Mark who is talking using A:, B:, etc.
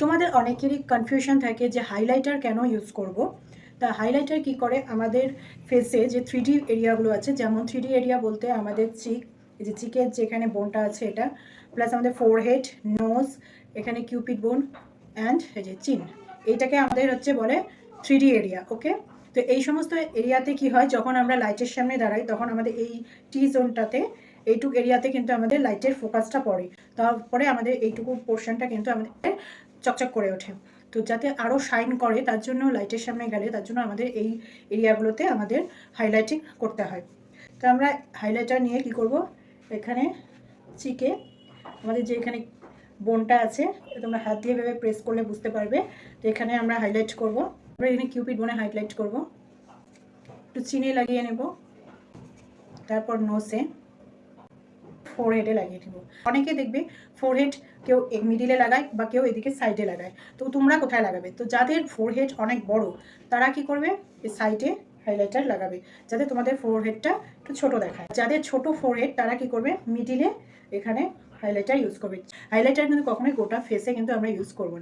A: তোমাদের অনেকেরই কনফিউশন থাকে যে হাইলাইটার কেন ইউজ করব। তা হাইলাইটার কি করে আমাদের ফেসে যে 3D এরিয়াগুলো আছে, যেমন 3D এরিয়া বলতে আমাদের চিক, এই যে চিকের যেখানে বোনটা আছে এটা, প্লাস আমাদের ফোরহেড, নোজ, এখানে কিউপিড বোন অ্যান্ড এই যে চিন, এইটাকে আমাদের হচ্ছে বলে 3D এরিয়া। ওকে, তো এই সমস্ত এরিয়াতে কি হয়, যখন আমরা লাইটের সামনে দাঁড়াই তখন আমাদের এই টি জোনটাতে, এইটুকু এরিয়াতে কিন্তু আমাদের লাইটের ফোকাসটা পড়ে, তারপরে আমাদের এইটুকু পোর্শনটা কিন্তু আমাদের চকচক করে ওঠে। তো যাতে আরও শাইন করে তার জন্য লাইটের সামনে গেলে তার জন্য আমাদের এই এরিয়াগুলোতে আমাদের হাইলাইটিং করতে হয়। তো আমরা হাইলাইটার নিয়ে কি করব, এখানে চিকে আমাদের যে এখানে বোনটা আছে, তোমরা হাত দিয়ে ভেবে প্রেস করলে বুঝতে পারবে। তো এখানে আমরা হাইলাইট করব, আমরা এখানে কিউপিড বোনে হাইলাইট করব, একটু চিনে লাগিয়ে নেব, তারপর নোসে, ফোরহেডে লাগিয়ে দেবো। অনেকে দেখবে ফোরহেড কেউ মিডিলে লাগায় বা কেউ এদিকে সাইডে লাগায়, তো তোমরা কোথায় লাগাবে? তো যাদের ফোরহেড অনেক বড় তারা কি করবে, এই সাইডে হাইলাইটার লাগাবে, যাতে তোমাদের ফোরহেডটা একটু ছোট দেখায়। যাদের ছোট ফোরহেড তারা কি করবে, মিডিলে এখানে হাইলাইটার ইউজ করবে। হাইলাইটার কিন্তু কখনোই গোটা ফেসে কিন্তু আমরা ইউজ করবো না।